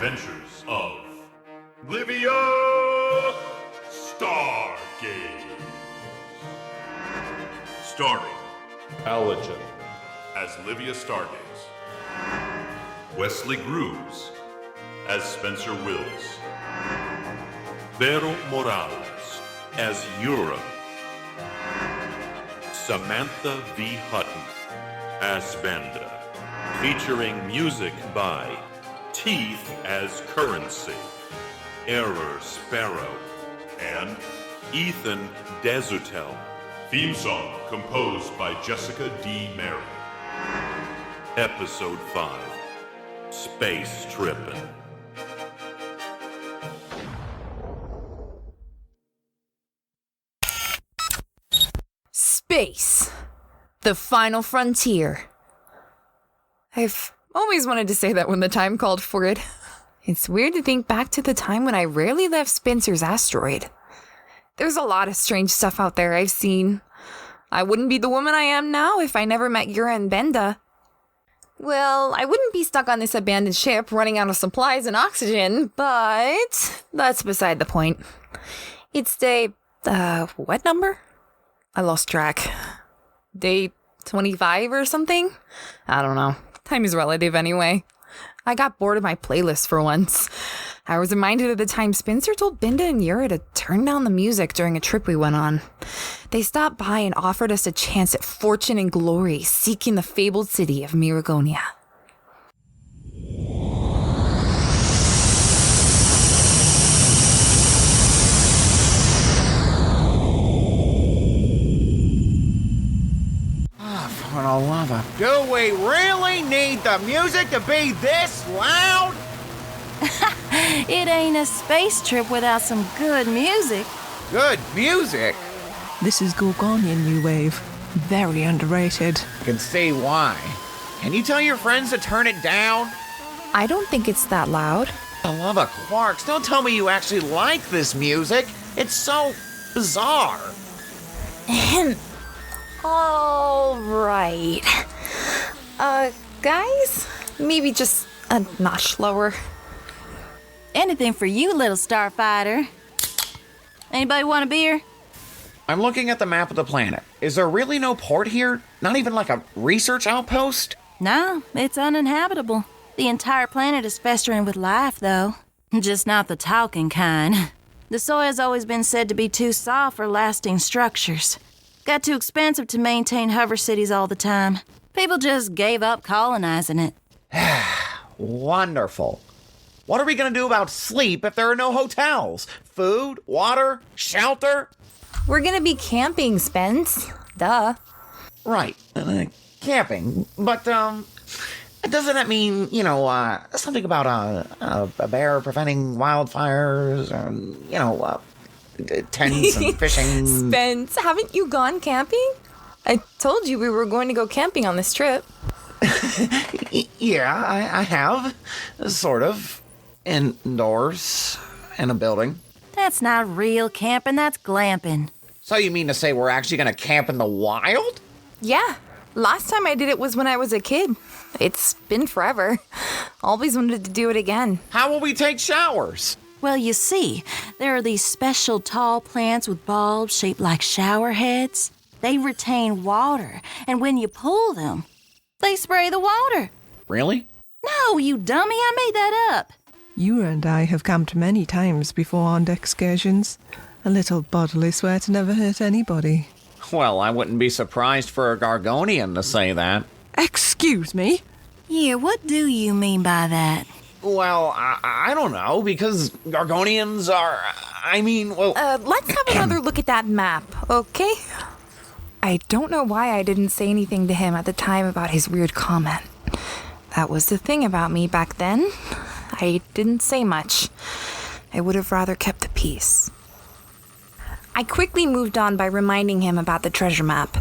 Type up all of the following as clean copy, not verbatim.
adventures of Livia Stargaze. Starring Allijun as Livia Stargaze, Wesley Grooms as Spencer Whills, Vero Morales as Yura, Samantha V. Hutton as Benda, featuring music by Teeth as Currency, Error Sparrow, and Ethan Desutel. Theme song composed by Jessica DiMari. Episode 5, Space Trippin. Space. The final frontier. I've always wanted to say that when the time called for it. It's weird to think back to the time when I rarely left Spencer's asteroid. There's a lot of strange stuff out there I've seen. I wouldn't be the woman I am now if I never met Yura and Benda. Well, I wouldn't be stuck on this abandoned ship running out of supplies and oxygen, but that's beside the point. It's day, what number? I lost track. Day 25 or something? I don't know. Time is relative anyway. I got bored of my playlist for once. I was reminded of the time Spencer told Benda and Yura to turn down the music during a trip we went on. They stopped by and offered us a chance at fortune and glory, seeking the fabled city of Miragonia. For the love of... Do we really need the music to be this loud? It ain't a space trip without some good music. Good music? This is Gorgonian New Wave. Very underrated. Can see why. Can you tell your friends to turn it down? I don't think it's that loud. For the love of quarks, don't tell me you actually like this music. It's so bizarre. All right. Guys? Maybe just a notch lower. Anything for you, little starfighter. Anybody want a beer? I'm looking at the map of the planet. Is there really no port here? Not even like a research outpost? No, it's uninhabitable. The entire planet is festering with life, though. Just not the talking kind. The soil's always been said to be too soft for lasting structures. Got too expensive to maintain hover cities all the time. People just gave up colonizing it. Wonderful. What are we gonna do about sleep if there are no hotels? Food, water, shelter? We're gonna be camping, Spence. Duh. Right, camping. But, doesn't that mean, something about a bear preventing wildfires, tents and fishing? Spence, haven't you gone camping? I told you we were going to go camping on this trip. Yeah, I have. Sort of. Indoors. In a building. That's not real camping, that's glamping. So you mean to say we're actually gonna camp in the wild? Yeah. Last time I did it was when I was a kid. It's been forever. Always wanted to do it again. How will we take showers? Well, you see, there are these special tall plants with bulbs shaped like shower heads. They retain water, and when you pull them, they spray the water. Really? No, you dummy, I made that up. Yura and I have camped many times before on excursions. A little bodily swear to never hurt anybody. Well, I wouldn't be surprised for a Gargonian to say that. Excuse me? Yeah, what do you mean by that? Well, I don't know, because Gargonians are... Let's have another look at that map, okay? I don't know why I didn't say anything to him at the time about his weird comment. That was the thing about me back then. I didn't say much. I would have rather kept the peace. I quickly moved on by reminding him about the treasure map.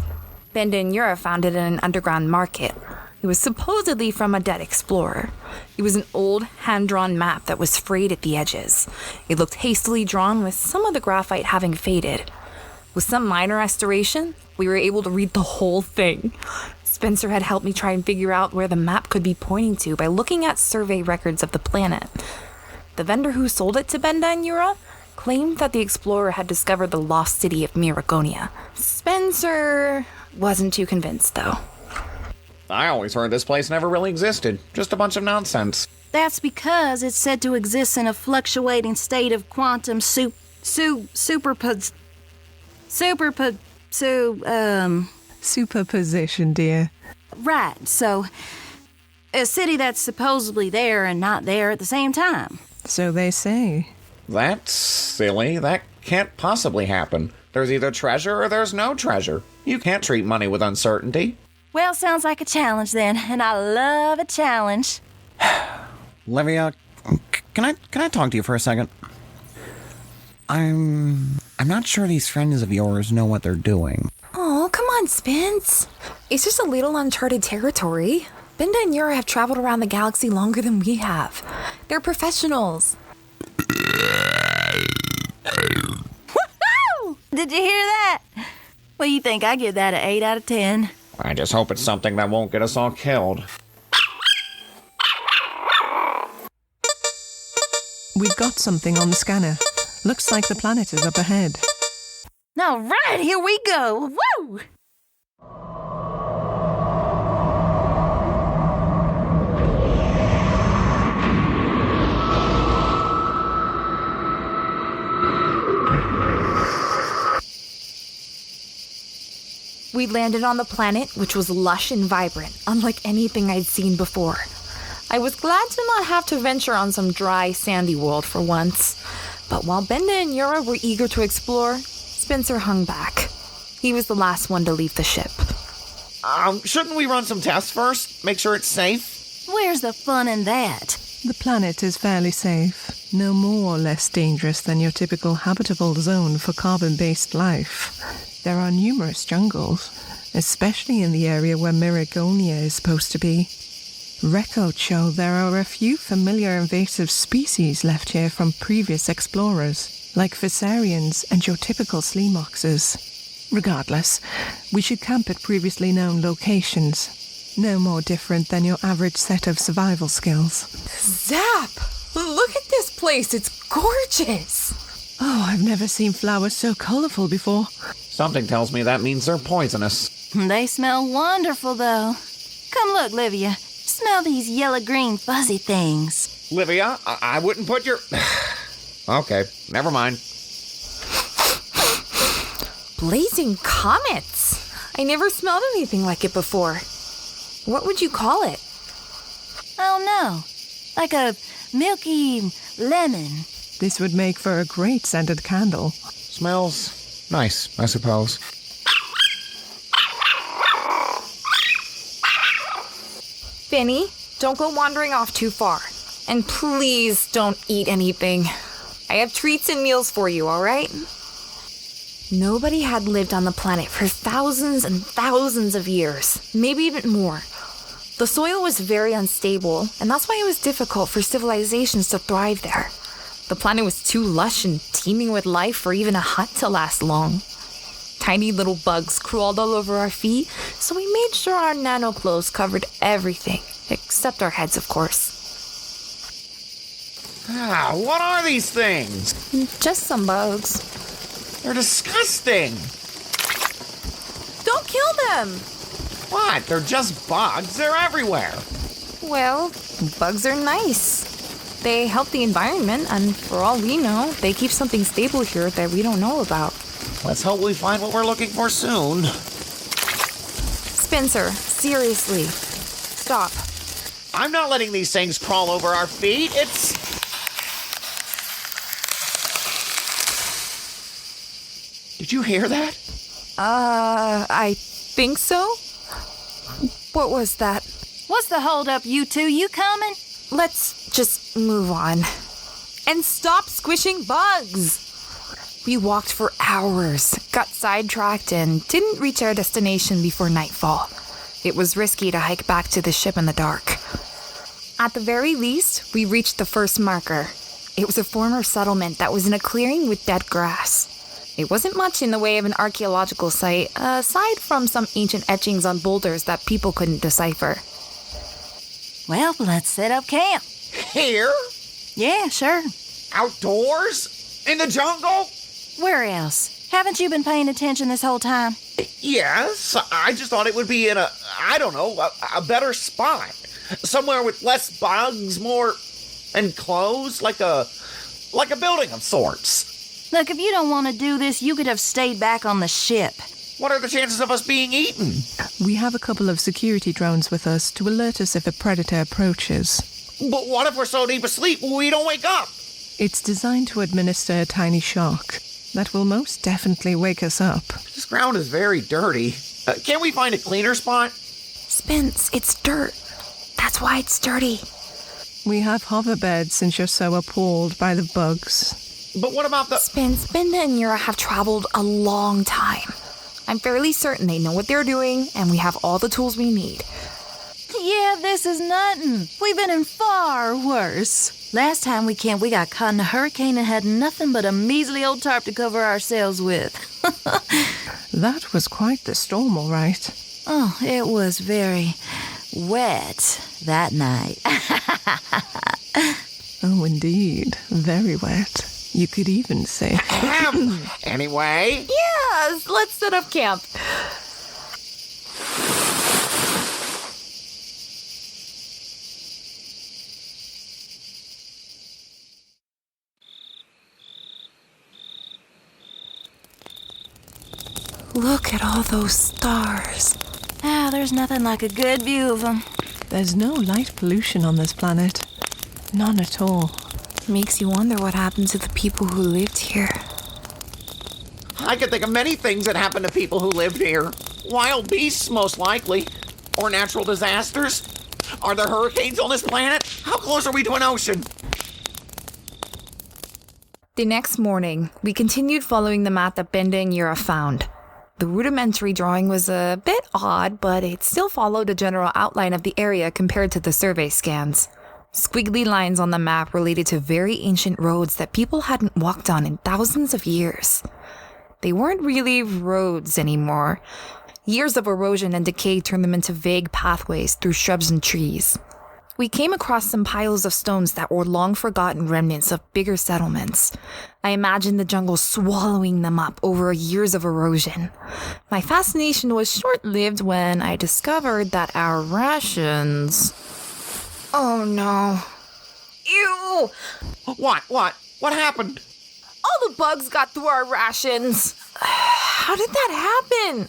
Benda and Yura found it in an underground market. It was supposedly from a dead explorer. It was an old, hand-drawn map that was frayed at the edges. It looked hastily drawn, with some of the graphite having faded. With some minor restoration, we were able to read the whole thing. Spencer had helped me try and figure out where the map could be pointing to by looking at survey records of the planet. the vendor who sold it to Benda and Yura claimed that the explorer had discovered the lost city of Miragonia. Spencer wasn't too convinced, though. I always heard this place never really existed. Just a bunch of nonsense. That's because it's said to exist in a fluctuating state of quantum Superposition, dear. Right, so a city that's supposedly there and not there at the same time. So they say. That's silly. That can't possibly happen. There's either treasure or there's no treasure. You can't treat money with uncertainty. Well, sounds like a challenge then, and I love a challenge. Livia, can I talk to you for a second? I'm not sure these friends of yours know what they're doing. Oh, come on, Spence. It's just a little uncharted territory. Benda and Yura have traveled around the galaxy longer than we have. They're professionals. Woo-hoo! Did you hear that? Well, you think I give that an 8 out of 10? I just hope it's something that won't get us all killed. We've got something on the scanner. Looks like the planet is up ahead. All right, here we go. Woo! We landed on the planet, which was lush and vibrant, unlike anything I'd seen before. I was glad to not have to venture on some dry, sandy world for once. But while Benda and Yura were eager to explore, Spencer hung back. He was the last one to leave the ship. Shouldn't we run some tests first? Make sure it's safe? Where's the fun in that? The planet is fairly safe. No more or less dangerous than your typical habitable zone for carbon-based life. There are numerous jungles, especially in the area where Miragonia is supposed to be. Records show there are a few familiar invasive species left here from previous explorers, like Viserians and your typical Sleemoxes. Regardless, we should camp at previously known locations. No more different than your average set of survival skills. Zap! Look at this place, it's gorgeous! Oh, I've never seen flowers so colorful before. Something tells me that means they're poisonous. They smell wonderful, though. Come look, Livia. Smell these yellow-green fuzzy things. Livia, I wouldn't put your... Okay, never mind. Blazing comets! I never smelled anything like it before. What would you call it? I don't know. Like a milky lemon. This would make for a great scented candle. Smells nice, I suppose. Fenny, don't go wandering off too far. And please don't eat anything. I have treats and meals for you, all right? Nobody had lived on the planet for thousands and thousands of years, maybe even more. The soil was very unstable, and that's why it was difficult for civilizations to thrive there. The planet was too lush and teeming with life for even a hut to last long. Tiny little bugs crawled all over our feet, so we made sure our nano clothes covered everything, except our heads, of course. What are these things? Just some bugs. They're disgusting. Don't kill them! What? They're just bugs. They're everywhere. Well, bugs are nice. They help the environment, and for all we know, they keep something stable here that we don't know about. Let's hope we find what we're looking for soon. Spencer, seriously. Stop. I'm not letting these things crawl over our feet. It's... Did you hear that? I think so? What was that? What's the holdup, you two? You coming? Let's just move on. And stop squishing bugs! We walked for hours, got sidetracked, and didn't reach our destination before nightfall. It was risky to hike back to the ship in the dark. At the very least, we reached the first marker. It was a former settlement that was in a clearing with dead grass. It wasn't much in the way of an archaeological site, aside from some ancient etchings on boulders that people couldn't decipher. Well, let's set up camp. Here? Yeah, sure. Outdoors? In the jungle? Where else? Haven't you been paying attention this whole time? Yes, I just thought it would be in a better spot. Somewhere with less bugs, more enclosed, like a building of sorts. Look, if you don't want to do this, you could have stayed back on the ship. What are the chances of us being eaten? We have a couple of security drones with us to alert us if a predator approaches. But what if we're so deep asleep we don't wake up? It's designed to administer a tiny shock that will most definitely wake us up. This ground is very dirty. Can't we find a cleaner spot? Spence, it's dirt. That's why it's dirty. We have hover beds since you're so appalled by the bugs. But what about the... Spence, Benda and Yura have traveled a long time. I'm fairly certain they know what they're doing, and we have all the tools we need. Yeah, this is nothing. We've been in far worse. Last time we camped, we got caught in a hurricane and had nothing but a measly old tarp to cover ourselves with. That was quite the storm, all right. Oh, it was very wet that night. Oh, indeed. Very wet. You could even say. Anyway. Yes, let's set up camp. Look at all those stars. There's nothing like a good view of them. There's no light pollution on this planet. None at all. Makes you wonder what happened to the people who lived here. I could think of many things that happened to people who lived here. Wild beasts, most likely. Or natural disasters. Are there hurricanes on this planet? How close are we to an ocean? The next morning, we continued following the map that Benda and Yura found. The rudimentary drawing was a bit odd, but it still followed the general outline of the area compared to the survey scans. Squiggly lines on the map related to very ancient roads that people hadn't walked on in thousands of years. They weren't really roads anymore. Years of erosion and decay turned them into vague pathways through shrubs and trees. We came across some piles of stones that were long-forgotten remnants of bigger settlements. I imagined the jungle swallowing them up over years of erosion. My fascination was short-lived when I discovered that our rations... Oh no. Ew! What happened? All the bugs got through our rations. How did that happen?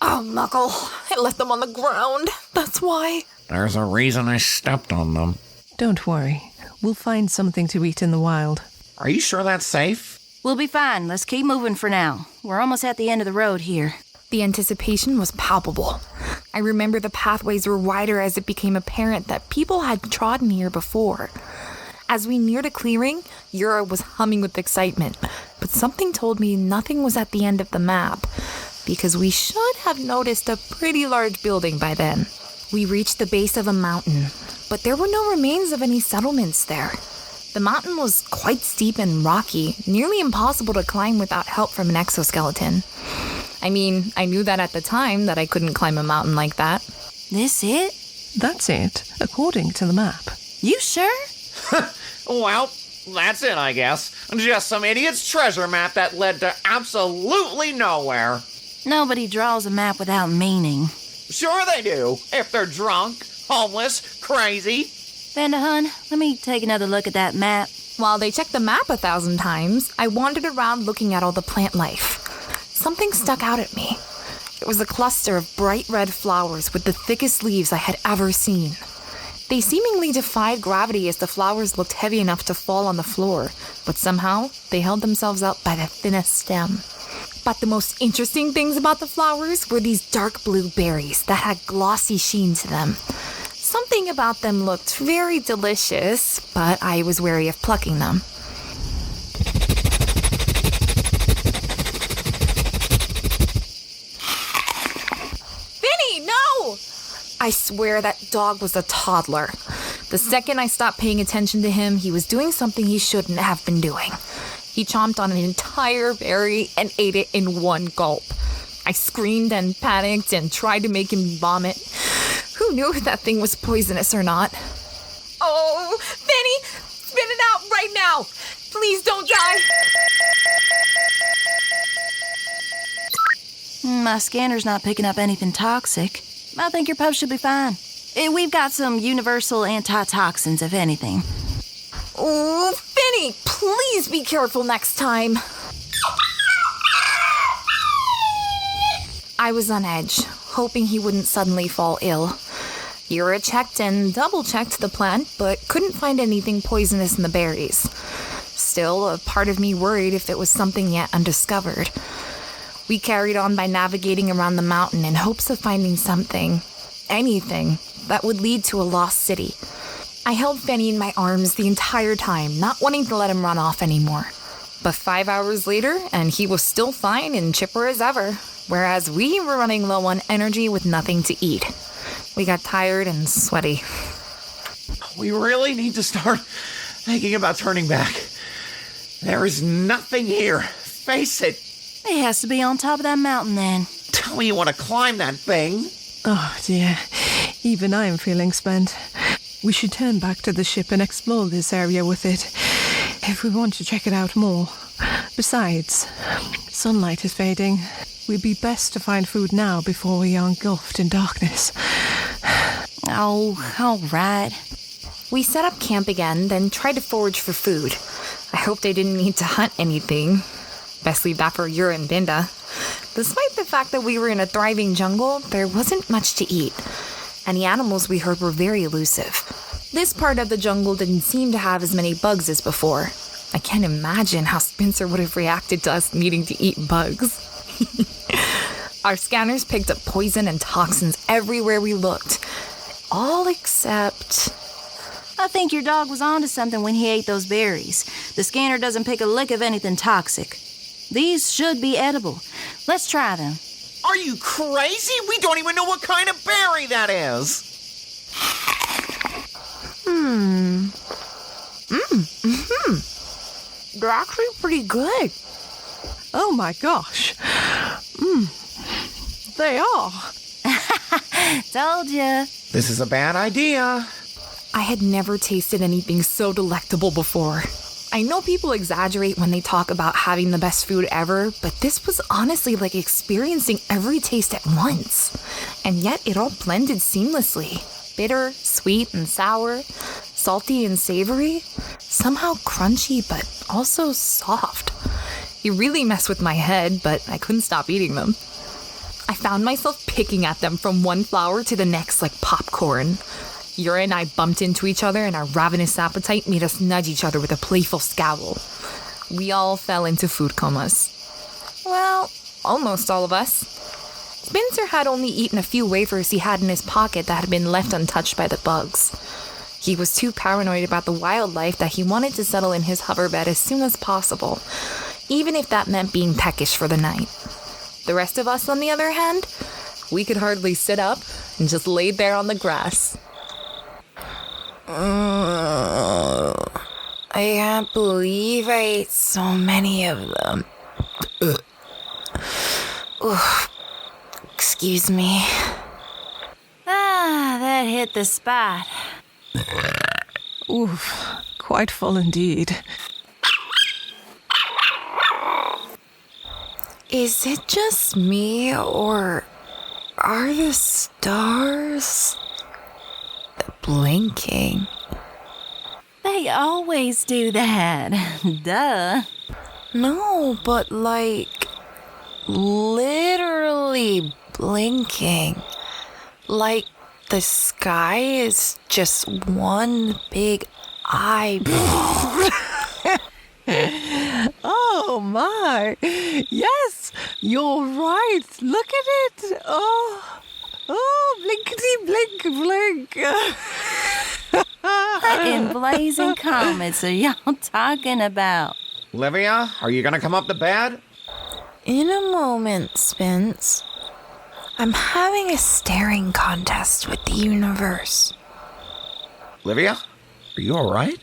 Oh, Muckle. I left them on the ground. That's why. There's a reason I stepped on them. Don't worry. We'll find something to eat in the wild. Are you sure that's safe? We'll be fine. Let's keep moving for now. We're almost at the end of the road here. The anticipation was palpable. I remember the pathways were wider as it became apparent that people had trodden here before. As we neared a clearing, Yura was humming with excitement, but something told me nothing was at the end of the map, because we should have noticed a pretty large building by then. We reached the base of a mountain, but there were no remains of any settlements there. The mountain was quite steep and rocky, nearly impossible to climb without help from an exoskeleton. I mean, I knew that at the time that I couldn't climb a mountain like that. This it? That's it, according to the map. You sure? Well, that's it, I guess. Just some idiot's treasure map that led to absolutely nowhere. Nobody draws a map without meaning. Sure they do, if they're drunk, homeless, crazy. Benda, hun, let me take another look at that map. While they checked the map 1,000 times, I wandered around looking at all the plant life. Something stuck out at me. It was a cluster of bright red flowers with the thickest leaves I had ever seen. They seemingly defied gravity as the flowers looked heavy enough to fall on the floor, but somehow they held themselves up by the thinnest stem. But the most interesting things about the flowers were these dark blue berries that had glossy sheen to them. Something about them looked very delicious, but I was wary of plucking them. Fenny, no! I swear that dog was a toddler. The second I stopped paying attention to him, he was doing something he shouldn't have been doing. He chomped on an entire berry and ate it in one gulp. I screamed and panicked and tried to make him vomit. Who knew if that thing was poisonous or not? Oh, Fenny! now! Please don't die! My scanner's not picking up anything toxic. I think your pup should be fine. We've got some universal antitoxins, if anything. Oh, Fenny, please be careful next time. I was on edge, hoping he wouldn't suddenly fall ill. Yura checked and double-checked the plant, but couldn't find anything poisonous in the berries. Still, a part of me worried if it was something yet undiscovered. We carried on by navigating around the mountain in hopes of finding something, anything, that would lead to a lost city. I held Fenny in my arms the entire time, not wanting to let him run off anymore. But 5 hours later, and he was still fine and chipper as ever, whereas we were running low on energy with nothing to eat. We got tired and sweaty. We really need to start thinking about turning back. There is nothing here. Face it. It has to be on top of that mountain, then. Tell me you want to climb that thing. Oh, dear. Even I am feeling spent. We should turn back to the ship and explore this area with it, if we want to check it out more. Besides, sunlight is fading. We'd be best to find food now before we are engulfed in darkness. Oh, all right. We set up camp again, then tried to forage for food. I hoped I didn't need to hunt anything. Best leave that for Yura and Benda. Despite the fact that we were in a thriving jungle, there wasn't much to eat. And the animals we heard were very elusive. This part of the jungle didn't seem to have as many bugs as before. I can't imagine how Spencer would have reacted to us needing to eat bugs. Our scanners picked up poison and toxins everywhere we looked. All except... I think your dog was onto something when he ate those berries. The scanner doesn't pick a lick of anything toxic. These should be edible. Let's try them. Are you crazy? We don't even know what kind of berry that is. They're actually pretty good. Oh my gosh. They are. Told ya. This is a bad idea. I had never tasted anything so delectable before. I know people exaggerate when they talk about having the best food ever, but this was honestly like experiencing every taste at once. And yet it all blended seamlessly. Bitter, sweet, and sour, salty and savory, somehow crunchy, but also soft. It really messed with my head, but I couldn't stop eating them. I found myself picking at them from one flower to the next like popcorn. Yura and I bumped into each other, and our ravenous appetite made us nudge each other with a playful scowl. We all fell into food comas. Well, almost all of us. Spencer had only eaten a few wafers he had in his pocket that had been left untouched by the bugs. He was too paranoid about the wildlife that he wanted to settle in his hoverbed as soon as possible, even if that meant being peckish for the night. The rest of us, on the other hand, we could hardly sit up and just laid there on the grass. I can't believe I ate so many of them. Excuse me. That hit the spot. Oof, quite full indeed. Is it just me, or are the stars blinking? They always do that. Duh. No, but like, literally blinking. Like the sky is just one big eyeball. Oh my! Yes, you're right. Look at it. Oh, blinkety blink blink. What in blazing comets are y'all talking about? Livia, are you gonna come up to bed? In a moment, Spence. I'm having a staring contest with the universe. Livia, are you alright?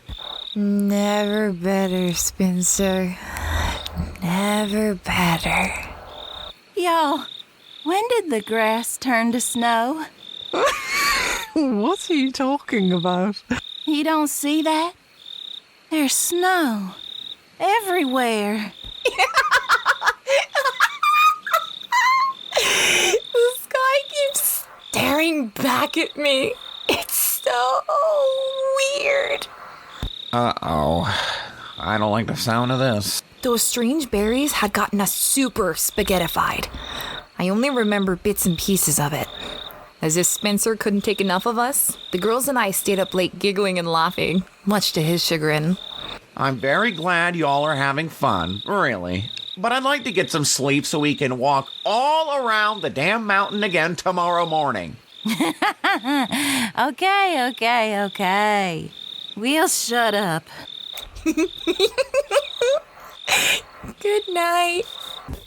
Never better, Spencer. Never better. Y'all, when did the grass turn to snow? What's he talking about? You don't see that? There's snow everywhere. The sky keeps staring back at me. It's so weird. Uh-oh. I don't like the sound of this. Those strange berries had gotten us super spaghettified. I only remember bits and pieces of it. As if Spencer couldn't take enough of us, the girls and I stayed up late giggling and laughing, much to his chagrin. I'm very glad y'all are having fun, really. But I'd like to get some sleep so we can walk all around the damn mountain again tomorrow morning. Okay. We'll shut up. Good night.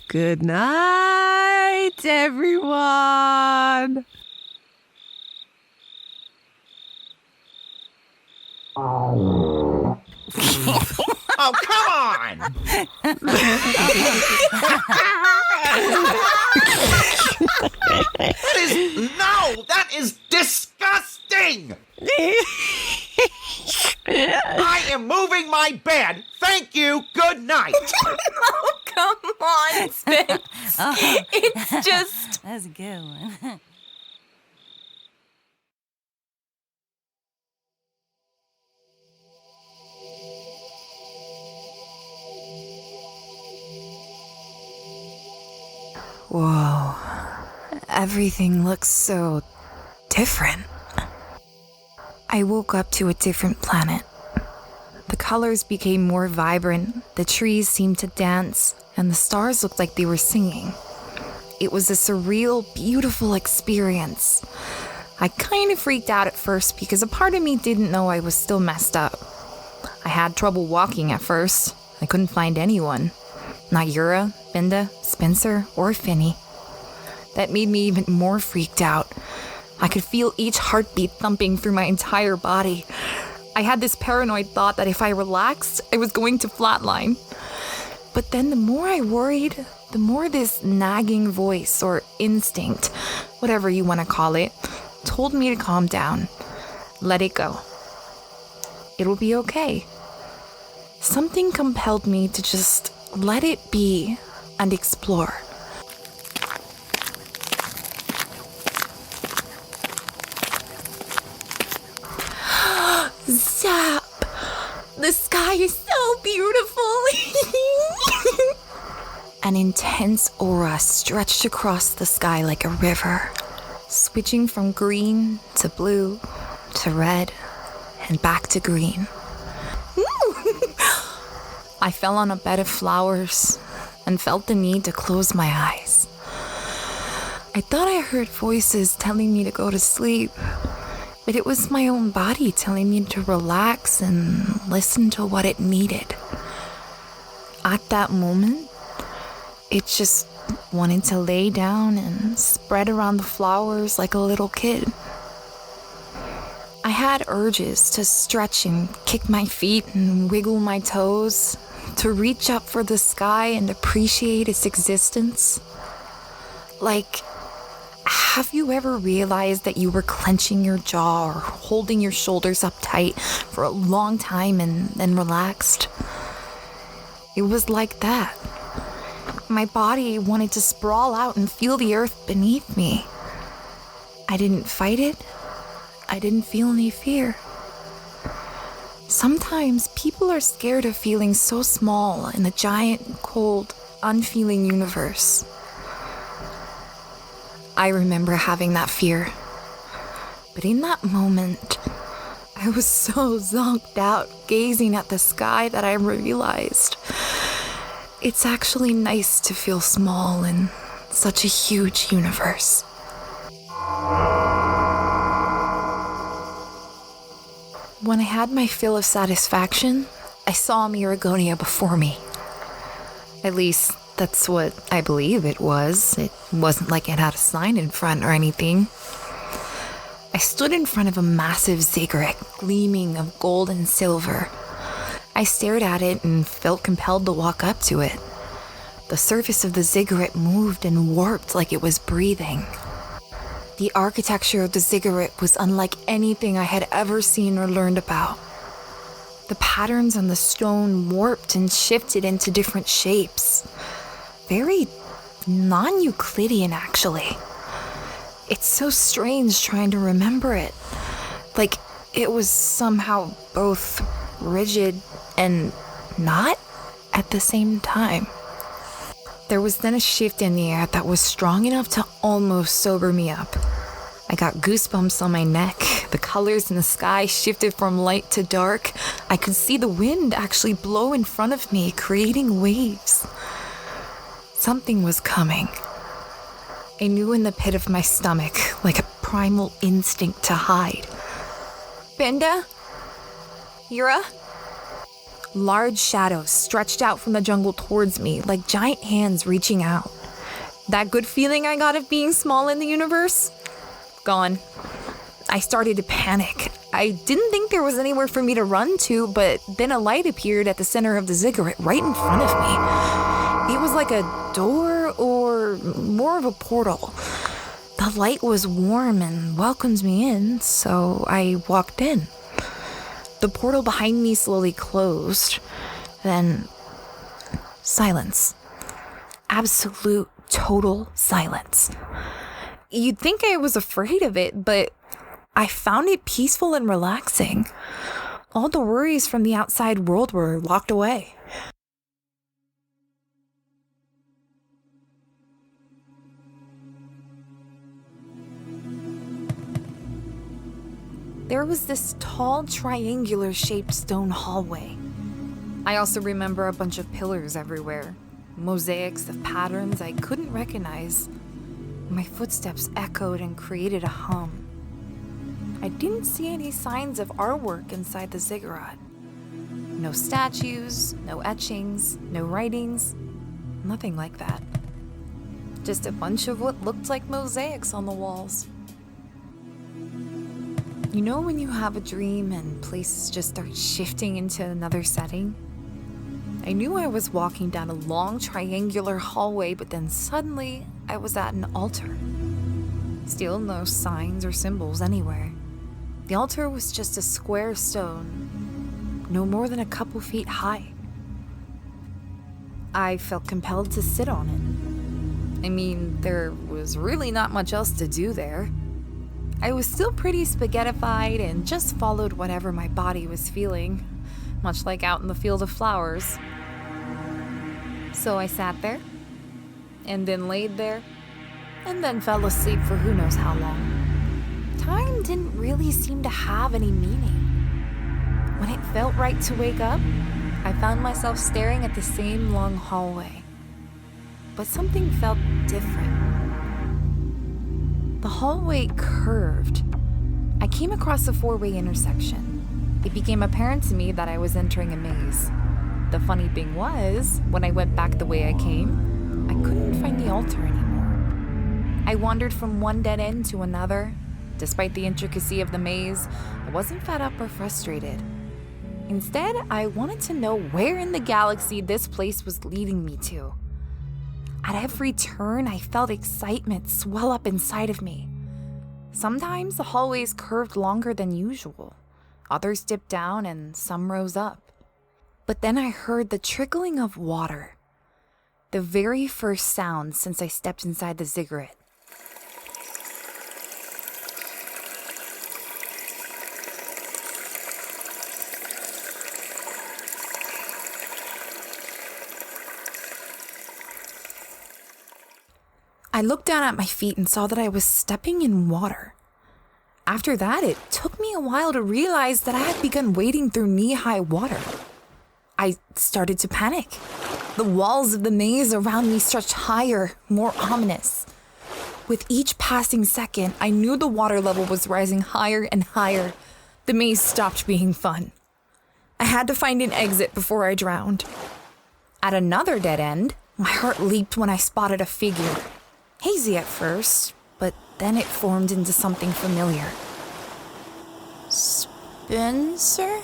Good night, everyone. Oh, come on! That is disgusting! I am moving my bed. Thank you. Good night. Oh, come on, Spence. It's just... That's a good one. Whoa. Everything looks so different. I woke up to a different planet. The colors became more vibrant, the trees seemed to dance, and the stars looked like they were singing. It was a surreal, beautiful experience. I kind of freaked out at first because a part of me didn't know I was still messed up. I had trouble walking at first. I couldn't find anyone. Not Yura, Benda, Spencer, or Fenny. That made me even more freaked out. I could feel each heartbeat thumping through my entire body. I had this paranoid thought that if I relaxed, I was going to flatline. But then the more I worried, the more this nagging voice or instinct, whatever you want to call it, told me to calm down. Let it go. It'll be okay. Something compelled me to just let it be and explore. Zap! The sky is so beautiful! An intense aura stretched across the sky like a river, switching from green to blue to red and back to green. I fell on a bed of flowers and felt the need to close my eyes. I thought I heard voices telling me to go to sleep, but it was my own body telling me to relax and listen to what it needed. At that moment, it just wanted to lay down and spread around the flowers like a little kid. I had urges to stretch and kick my feet and wiggle my toes, to reach up for the sky and appreciate its existence. Like, have you ever realized that you were clenching your jaw or holding your shoulders up tight for a long time and then relaxed? It was like that. My body wanted to sprawl out and feel the earth beneath me. I didn't fight it. I didn't feel any fear. Sometimes people are scared of feeling so small in the giant, cold, unfeeling universe. I remember having that fear. But in that moment, I was so zonked out gazing at the sky that I realized it's actually nice to feel small in such a huge universe. When I had my fill of satisfaction, I saw Miragonia before me. At least, that's what I believe it was. It wasn't like it had a sign in front or anything. I stood in front of a massive ziggurat, gleaming of gold and silver. I stared at it and felt compelled to walk up to it. The surface of the ziggurat moved and warped like it was breathing. The architecture of the ziggurat was unlike anything I had ever seen or learned about. The patterns on the stone warped and shifted into different shapes. Very non-Euclidean, actually. It's so strange trying to remember it. Like it was somehow both rigid and not at the same time. There was then a shift in the air that was strong enough to almost sober me up. I got goosebumps on my neck. The colors in the sky shifted from light to dark. I could see the wind actually blow in front of me, creating waves. Something was coming. I knew in the pit of my stomach, like a primal instinct to hide. Benda? Yura? Large shadows stretched out from the jungle towards me, like giant hands reaching out. That good feeling I got of being small in the universe? Gone. I started to panic. I didn't think there was anywhere for me to run to, but then a light appeared at the center of the ziggurat right in front of me. It was like a door or more of a portal. The light was warm and welcomed me in, so I walked in. The portal behind me slowly closed. Then, silence. Absolute, total silence. You'd think I was afraid of it, but I found it peaceful and relaxing. All the worries from the outside world were locked away. There was this tall, triangular-shaped stone hallway. I also remember a bunch of pillars everywhere, mosaics of patterns I couldn't recognize. My footsteps echoed and created a hum. I didn't see any signs of artwork inside the ziggurat. No statues, no etchings, no writings, nothing like that. Just a bunch of what looked like mosaics on the walls. You know when you have a dream and places just start shifting into another setting? I knew I was walking down a long triangular hallway, but then suddenly I was at an altar. Still no signs or symbols anywhere. The altar was just a square stone, no more than a couple feet high. I felt compelled to sit on it. I mean, there was really not much else to do there. I was still pretty spaghettified and just followed whatever my body was feeling, much like out in the field of flowers. So I sat there, and then laid there, and then fell asleep for who knows how long. Time didn't really seem to have any meaning. When it felt right to wake up, I found myself staring at the same long hallway. But something felt different. The hallway curved. I came across a four-way intersection. It became apparent to me that I was entering a maze. The funny thing was, when I went back the way I came, I couldn't find the altar anymore. I wandered from one dead end to another. Despite the intricacy of the maze, I wasn't fed up or frustrated. Instead, I wanted to know where in the galaxy this place was leading me to. At every turn, I felt excitement swell up inside of me. Sometimes the hallways curved longer than usual. Others dipped down and some rose up. But then I heard the trickling of water. The very first sound since I stepped inside the ziggurat. I looked down at my feet and saw that I was stepping in water. After that, it took me a while to realize that I had begun wading through knee-high water. I started to panic. The walls of the maze around me stretched higher, more ominous. With each passing second, I knew the water level was rising higher and higher. The maze stopped being fun. I had to find an exit before I drowned. At another dead end, my heart leaped when I spotted a figure. Hazy at first, but then it formed into something familiar. Spencer?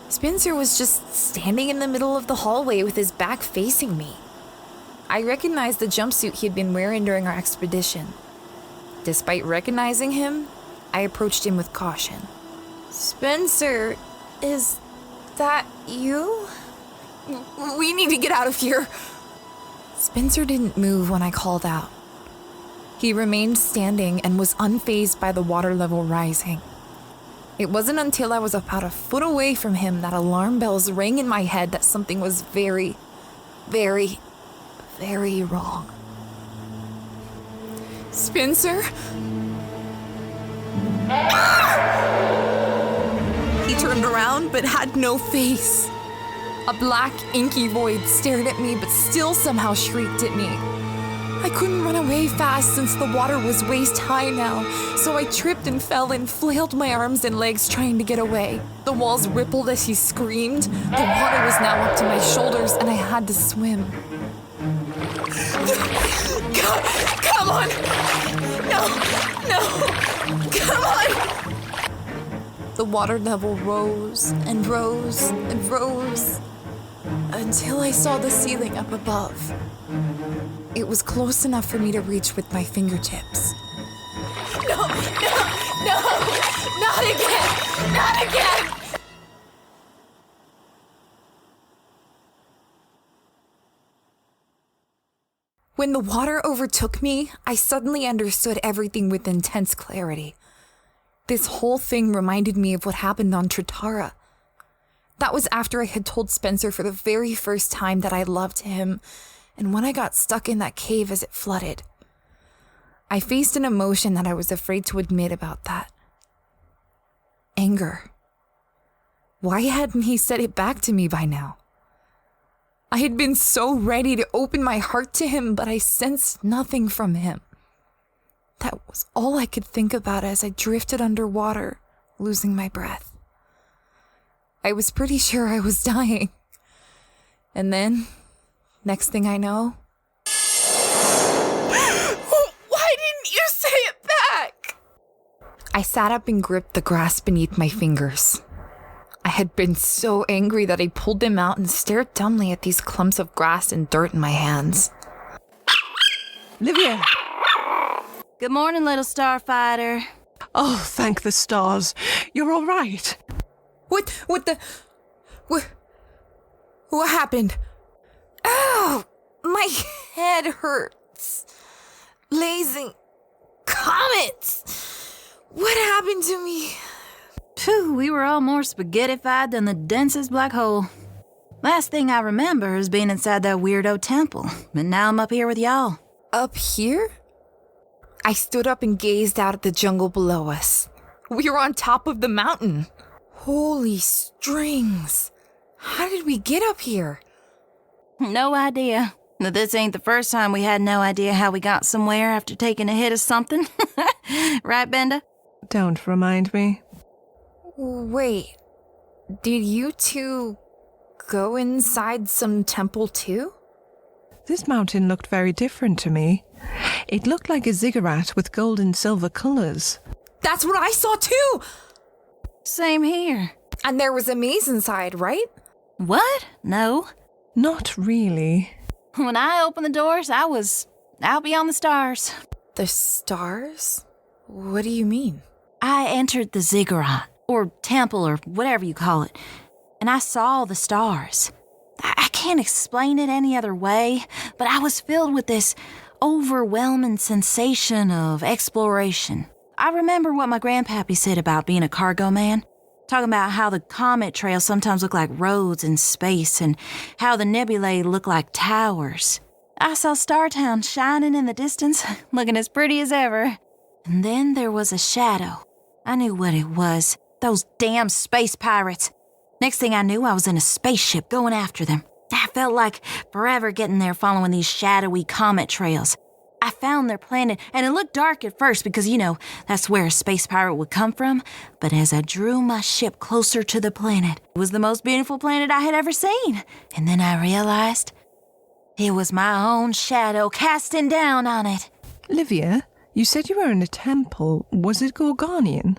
Spencer was just standing in the middle of the hallway with his back facing me. I recognized the jumpsuit he had been wearing during our expedition. Despite recognizing him, I approached him with caution. Spencer, is that you? We need to get out of here. Spencer didn't move when I called out. He remained standing and was unfazed by the water level rising. It wasn't until I was about a foot away from him that alarm bells rang in my head that something was very, very, very wrong. Spencer? He turned around but had no face. A black, inky void stared at me but still somehow shrieked at me. I couldn't run away fast since the water was waist high now, so I tripped and fell and flailed my arms and legs trying to get away. The walls rippled as he screamed. The water was now up to my shoulders and I had to swim. Come on! No! Come on! The water level rose and rose and rose until I saw the ceiling up above. It was close enough for me to reach with my fingertips. No! Not again! Not again! When the water overtook me, I suddenly understood everything with intense clarity. This whole thing reminded me of what happened on Tritara. That was after I had told Spencer for the very first time that I loved him, and when I got stuck in that cave as it flooded. I faced an emotion that I was afraid to admit about that. Anger. Why hadn't he said it back to me by now? I had been so ready to open my heart to him, but I sensed nothing from him. That was all I could think about as I drifted underwater, losing my breath. I was pretty sure I was dying. And then, next thing I know... Why didn't you say it back? I sat up and gripped the grass beneath my fingers. I had been so angry that I pulled them out and stared dumbly at these clumps of grass and dirt in my hands. Livia! Good morning, little starfighter. Oh, thank the stars. You're all right. What happened? Ow! My head hurts. Blazing comets! What happened to me? Phew, we were all more spaghettified than the densest black hole. Last thing I remember is being inside that weirdo temple, and now I'm up here with y'all. Up here? I stood up and gazed out at the jungle below us. We were on top of the mountain. Holy strings. How did we get up here? No idea. Now, this ain't the first time we had no idea how we got somewhere after taking a hit of something. Right, Benda? Don't remind me. Wait, did you two go inside some temple too? This mountain looked very different to me. It looked like a ziggurat with gold and silver colors. That's what I saw too! Same here. And there was a maze inside, right? What? No. Not really. When I opened the doors, I was out beyond the stars. The stars? What do you mean? I entered the ziggurat, or temple, or whatever you call it, and I saw the stars. I can't explain it any other way, but I was filled with this overwhelming sensation of exploration. I remember what my grandpappy said about being a cargo man, talking about how the comet trails sometimes look like roads in space and how the nebulae look like towers. I saw Startown shining in the distance, looking as pretty as ever. And then there was a shadow. I knew what it was. Those damn space pirates. Next thing I knew, I was in a spaceship going after them. I felt like forever getting there following these shadowy comet trails. I found their planet, and it looked dark at first because, that's where a space pirate would come from. But as I drew my ship closer to the planet, it was the most beautiful planet I had ever seen. And then I realized it was my own shadow casting down on it. Livia, you said you were in a temple. Was it Gorgonian?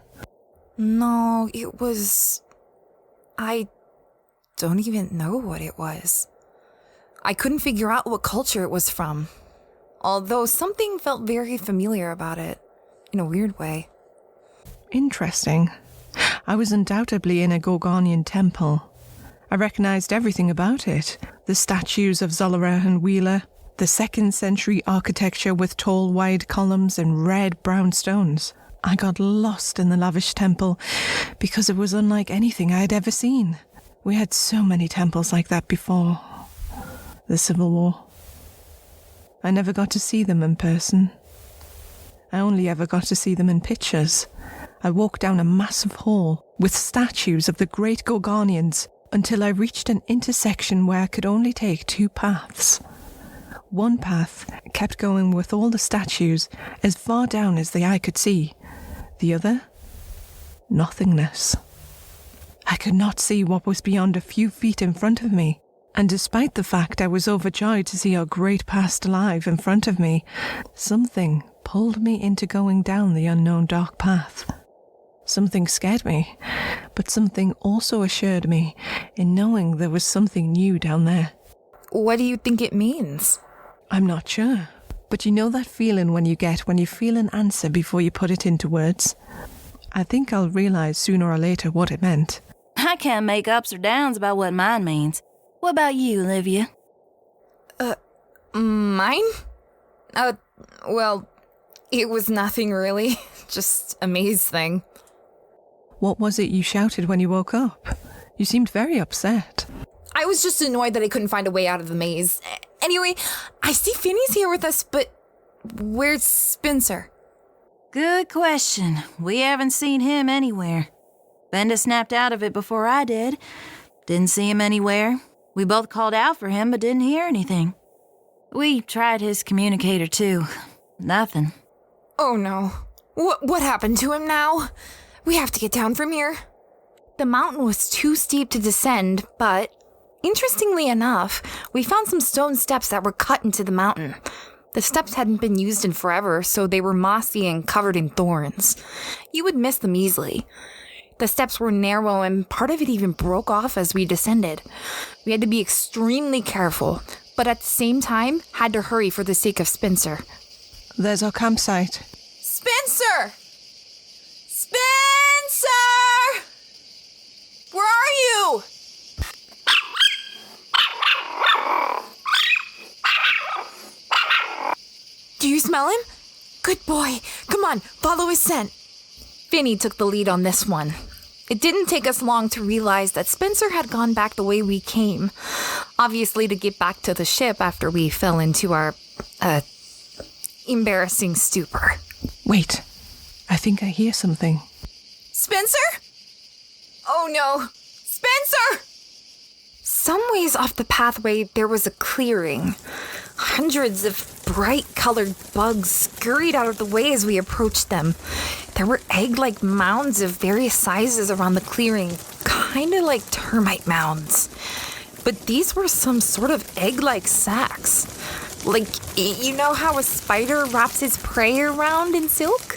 No, it was... I don't even know what it was. I couldn't figure out what culture it was from. Although something felt very familiar about it, in a weird way. Interesting. I was undoubtedly in a Gorgonian temple. I recognized everything about it. The statues of Zolara and Wheeler, the 2nd century architecture with tall, wide columns and red-brown stones. I got lost in the lavish temple because it was unlike anything I had ever seen. We had so many temples like that before the Civil War. I never got to see them in person. I only ever got to see them in pictures. I walked down a massive hall with statues of the great Gorgonians until I reached an intersection where I could only take 2 paths. One path kept going with all the statues as far down as the eye could see. The other, nothingness. I could not see what was beyond a few feet in front of me, and despite the fact I was overjoyed to see our great past alive in front of me, something pulled me into going down the unknown dark path. Something scared me, but something also assured me in knowing there was something new down there. What do you think it means? I'm not sure, but you know that feeling when you feel an answer before you put it into words? I think I'll realize sooner or later what it meant. I can't make ups or downs about what mine means. What about you, Livia? Mine? Well, it was nothing really. Just a maze thing. What was it you shouted when you woke up? You seemed very upset. I was just annoyed that I couldn't find a way out of the maze. Anyway, I see Fenny's here with us, but where's Spencer? Good question. We haven't seen him anywhere. Benda snapped out of it before I did. Didn't see him anywhere. We both called out for him, but didn't hear anything. We tried his communicator, too. Nothing. Oh no. What happened to him now? We have to get down from here. The mountain was too steep to descend, but interestingly enough, we found some stone steps that were cut into the mountain. The steps hadn't been used in forever, so they were mossy and covered in thorns. You would miss them easily. The steps were narrow and part of it even broke off as we descended. We had to be extremely careful, but at the same time, had to hurry for the sake of Spencer. There's our campsite. Spencer! Spencer! Where are you? Do you smell him? Good boy. Come on, follow his scent. Fenny took the lead on this one. It didn't take us long to realize that Spencer had gone back the way we came. Obviously to get back to the ship after we fell into our, embarrassing stupor. Wait, I think I hear something. Spencer? Oh no. Spencer! Some ways off the pathway, there was a clearing. Hundreds of bright-colored bugs scurried out of the way as we approached them. There were egg-like mounds of various sizes around the clearing, kind of like termite mounds. But these were some sort of egg-like sacs. Like, you know how a spider wraps its prey around in silk?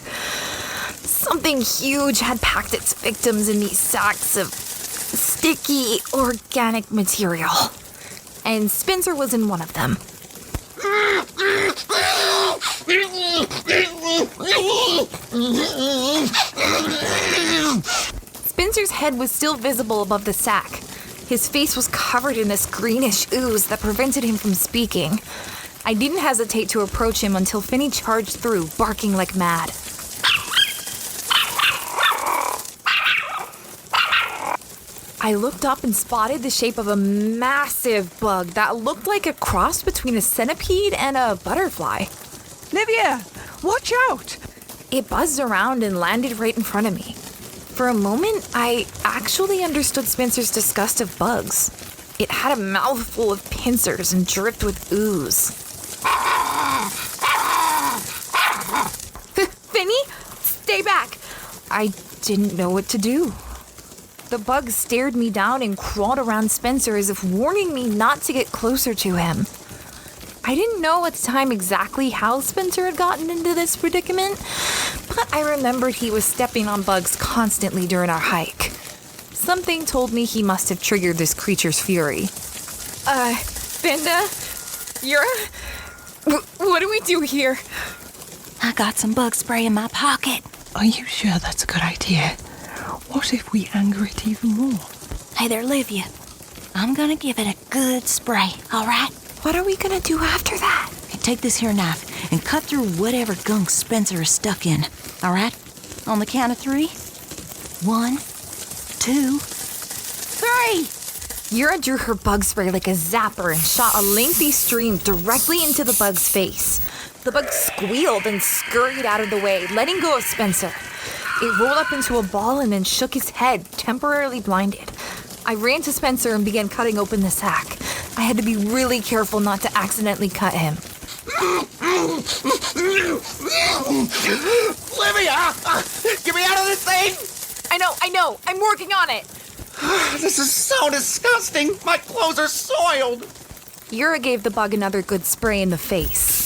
Something huge had packed its victims in these sacks of sticky, organic material. And Spencer was in one of them. Spencer's head was still visible above the sack. His face was covered in this greenish ooze that prevented him from speaking. I didn't hesitate to approach him until Fenny charged through, barking like mad. I looked up and spotted the shape of a massive bug that looked like a cross between a centipede and a butterfly. Livia, watch out! It buzzed around and landed right in front of me. For a moment, I actually understood Spencer's disgust of bugs. It had a mouthful of pincers and dripped with ooze. Fenny, stay back! I didn't know what to do. The bug stared me down and crawled around Spencer as if warning me not to get closer to him. I didn't know at the time exactly how Spencer had gotten into this predicament, but I remembered he was stepping on bugs constantly during our hike. Something told me he must have triggered this creature's fury. Benda? Yura? What do we do here? I got some bug spray in my pocket. Are you sure that's a good idea? What if we anger it even more? Hey there, Livia. I'm gonna give it a good spray, all right? What are we gonna do after that? Hey, take this here knife and cut through whatever gunk Spencer is stuck in, all right? On the count of 3. 1, 2, 3! Yura drew her bug spray like a zapper and shot a lengthy stream directly into the bug's face. The bug squealed and scurried out of the way, letting go of Spencer. It rolled up into a ball and then shook his head, temporarily blinded. I ran to Spencer and began cutting open the sack. I had to be really careful not to accidentally cut him. Livia! Get me out of this thing! I know. I'm working on it. This is so disgusting. My clothes are soiled. Yura gave the bug another good spray in the face.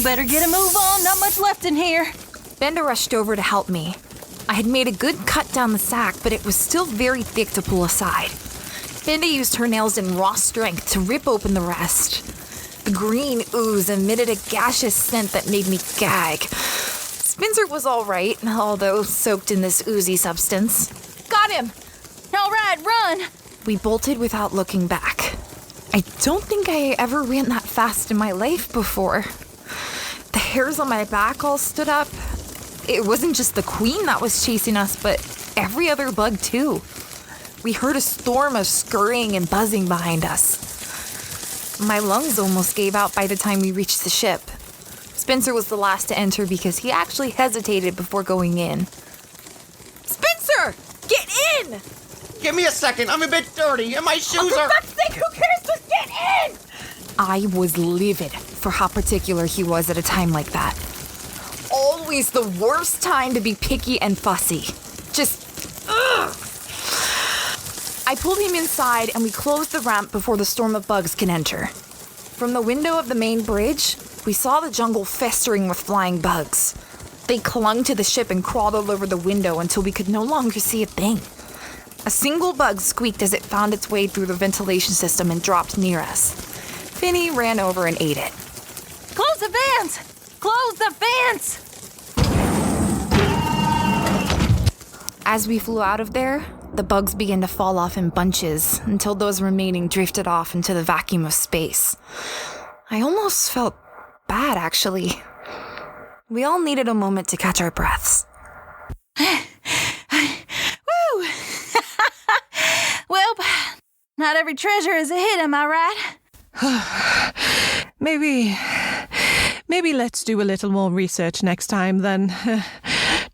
Better get a move on. Not much left in here. Benda rushed over to help me. I had made a good cut down the sack, but it was still very thick to pull aside. Benda used her nails in raw strength to rip open the rest. The green ooze emitted a gaseous scent that made me gag. Spencer was all right, although soaked in this oozy substance. Got him! All right, run! We bolted without looking back. I don't think I ever ran that fast in my life before. The hairs on my back all stood up. It wasn't just the queen that was chasing us, but every other bug too. We heard a storm of scurrying and buzzing behind us. My lungs almost gave out by the time we reached the ship. Spencer was the last to enter because he actually hesitated before going in. Spencer! Get in! Give me a second. I'm a bit dirty, and my shoes are... For fuck's sake, who cares? Just get in! I was livid for how particular he was at a time like that. Always the worst time to be picky and fussy. Just, ugh! I pulled him inside and we closed the ramp before the storm of bugs can enter. From the window of the main bridge, we saw the jungle festering with flying bugs. They clung to the ship and crawled all over the window until we could no longer see a thing. A single bug squeaked as it found its way through the ventilation system and dropped near us. Fenny ran over and ate it. Close the vents! Close the vents! As we flew out of there, the bugs began to fall off in bunches until those remaining drifted off into the vacuum of space. I almost felt bad, actually. We all needed a moment to catch our breaths. Woo! Well, not every treasure is a hit, am I right? Maybe let's do a little more research next time than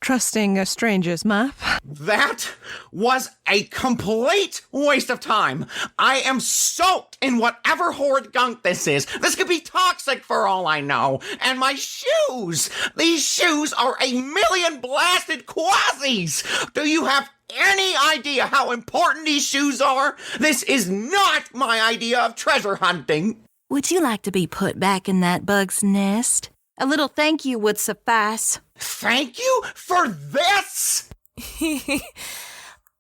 trusting a stranger's map. That was a complete waste of time. I am soaked in whatever horrid gunk this is. This could be toxic for all I know. And my shoes! These shoes are a million blasted quasis! Do you have any idea how important these shoes are? This is not my idea of treasure hunting. Would you like to be put back in that bug's nest? A little thank you would suffice. Thank you for this?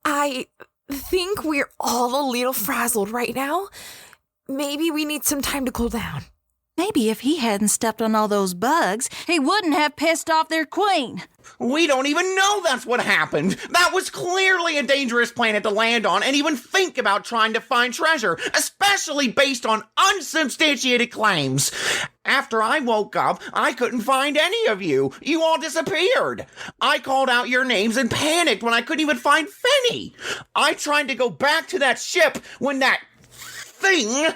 I think we're all a little frazzled right now. Maybe we need some time to cool down. Maybe if he hadn't stepped on all those bugs, he wouldn't have pissed off their queen. We don't even know that's what happened. That was clearly a dangerous planet to land on and even think about trying to find treasure, especially based on unsubstantiated claims. After I woke up, I couldn't find any of you. You all disappeared. I called out your names and panicked when I couldn't even find Fenny. I tried to go back to that ship when that thing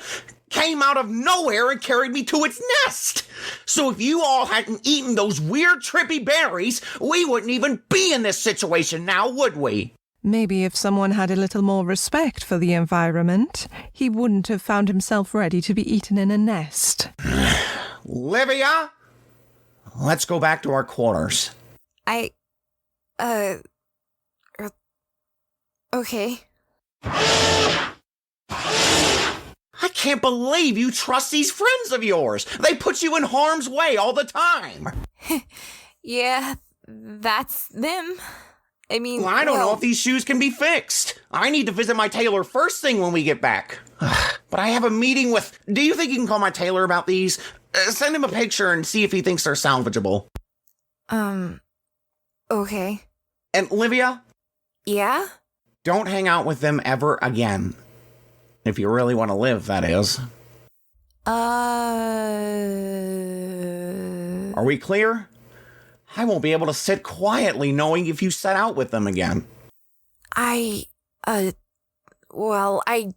came out of nowhere and carried me to its nest. So if you all hadn't eaten those weird trippy berries, we wouldn't even be in this situation now, would we? Maybe if someone had a little more respect for the environment, he wouldn't have found himself ready to be eaten in a nest. Livia, let's go back to our quarters. Okay. I can't believe you trust these friends of yours. They put you in harm's way all the time. Yeah, that's them. I mean, Well, I don't know if these shoes can be fixed. I need to visit my tailor first thing when we get back. But I have a meeting with... Do you think you can call my tailor about these? Send him a picture and see if he thinks they're salvageable. Okay. And Livia, Yeah? don't hang out with them ever again. If you really want to live, that is. Are we clear? I won't be able to sit quietly knowing if you set out with them again. Well, I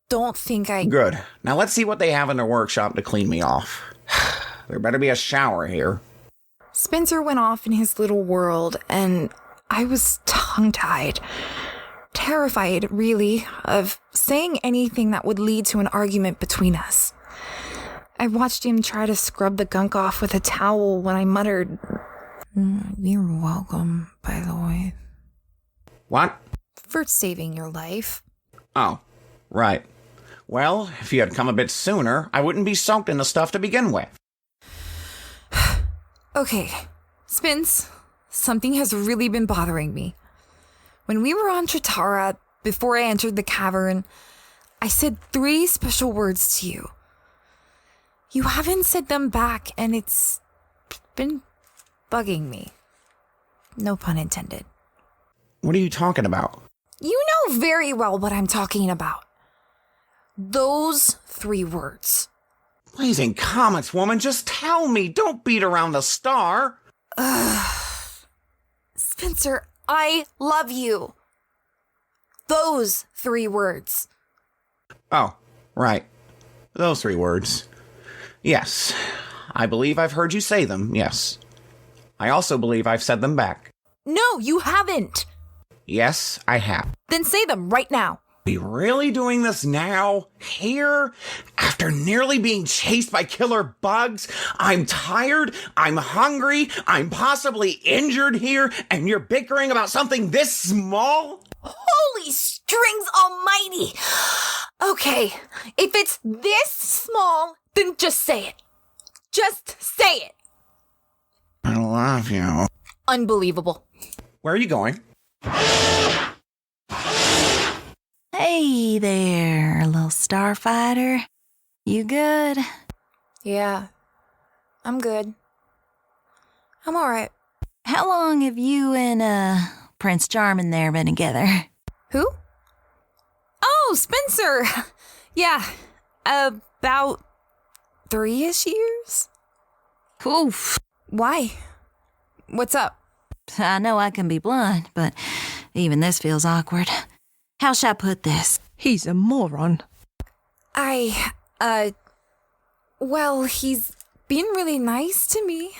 don't think I... Good. Now let's see what they have in their workshop to clean me off. There better be a shower here. Spencer went off in his little world, and I was tongue-tied. Terrified, really, of saying anything that would lead to an argument between us. I watched him try to scrub the gunk off with a towel when I muttered, "You're welcome, by the way." What? For saving your life. Oh, right. Well, if you had come a bit sooner, I wouldn't be soaked in the stuff to begin with. Okay, Spence, something has really been bothering me. When we were on Tratara, before I entered the cavern, I said 3 special words to you. You haven't said them back, and it's been bugging me. No pun intended. What are you talking about? You know very well what I'm talking about. Those 3 words. Blazing comets, woman, just tell me. Don't beat around the star. Spencer, I love you. Those 3 words. Oh, right. Those 3 words. Yes, I believe I've heard you say them, yes. I also believe I've said them back. No, you haven't. Yes, I have. Then say them right now. Are we really doing this now? Here? After nearly being chased by killer bugs? I'm tired, I'm hungry, I'm possibly injured here, and you're bickering about something this small? Holy strings almighty! Okay, if it's this small, then just say it. Just say it. I love you. Unbelievable. Where are you going? Hey there, little starfighter. You good? Yeah, I'm good. I'm alright. How long have you and, Prince Charming there been together? Who? Oh, Spencer! Yeah, about 3-ish years? Oof. Why? What's up? I know I can be blunt, but even this feels awkward. How shall I put this? He's a moron. Well, he's been really nice to me.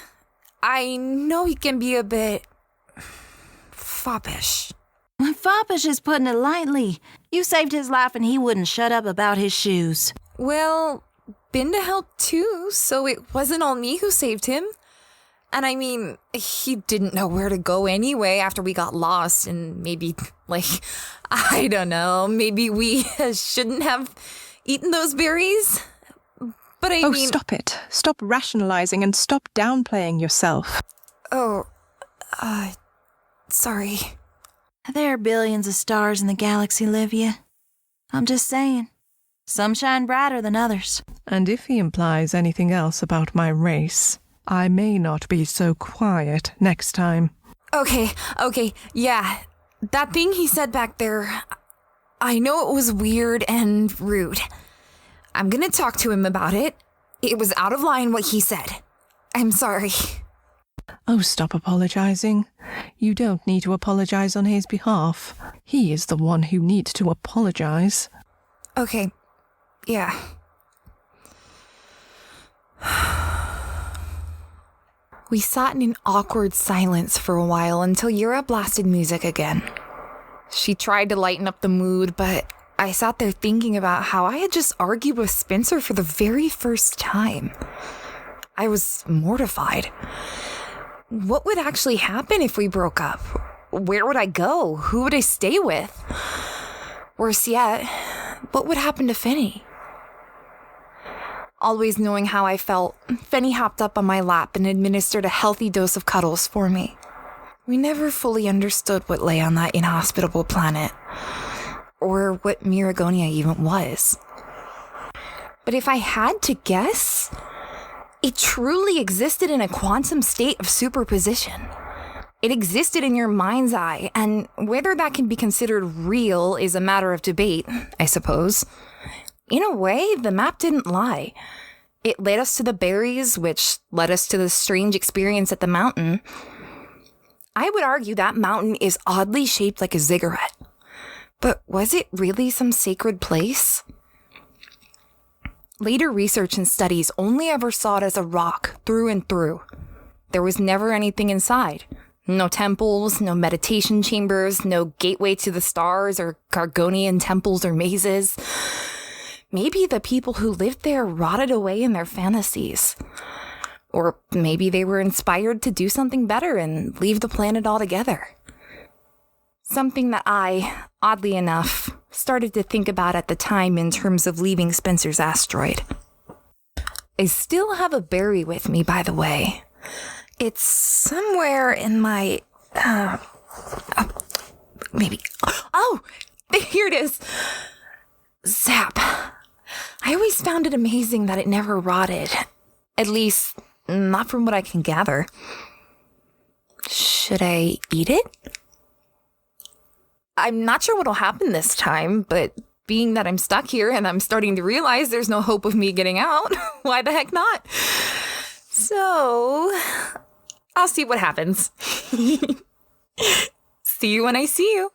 I know he can be a bit foppish. Foppish is putting it lightly. You saved his life and he wouldn't shut up about his shoes. Well, Benda helped too, so it wasn't all me who saved him. And I mean, he didn't know where to go anyway after we got lost, and maybe, I don't know, maybe we shouldn't have eaten those berries. But I mean... stop it. Stop rationalizing and stop downplaying yourself. Sorry. There are billions of stars in the galaxy, Livia. I'm just saying. Some shine brighter than others. And if he implies anything else about my race, I may not be so quiet next time. Okay, yeah. That thing he said back there, I know it was weird and rude. I'm gonna talk to him about it. It was out of line what he said. I'm sorry. Oh, stop apologizing. You don't need to apologize on his behalf. He is the one who needs to apologize. Okay, yeah. We sat in an awkward silence for a while until Yura blasted music again. She tried to lighten up the mood, but I sat there thinking about how I had just argued with Spencer for the very first time. I was mortified. What would actually happen if we broke up? Where would I go? Who would I stay with? Worse yet, what would happen to Fenny? Always knowing how I felt, Fenny hopped up on my lap and administered a healthy dose of cuddles for me. We never fully understood what lay on that inhospitable planet, or what Miragonia even was. But if I had to guess, it truly existed in a quantum state of superposition. It existed in your mind's eye, and whether that can be considered real is a matter of debate, I suppose. in a way, the map didn't lie. It led us to the berries, which led us to the strange experience at the mountain. I would argue that mountain is oddly shaped like a ziggurat. But was it really some sacred place? Later research and studies only ever saw it as a rock through and through. There was never anything inside. No temples, no meditation chambers, no gateway to the stars or Gargonian temples or mazes. Maybe the people who lived there rotted away in their fantasies. Or maybe they were inspired to do something better and leave the planet altogether. Something that I, oddly enough, started to think about at the time in terms of leaving Spencer's asteroid. I still have a berry with me, by the way. It's somewhere in my, maybe, oh, here it is. Zap. I always found it amazing that it never rotted. At least, not from what I can gather. Should I eat it? I'm not sure what'll happen this time, but being that I'm stuck here and I'm starting to realize there's no hope of me getting out, why the heck not? So, I'll see what happens. See you when I see you.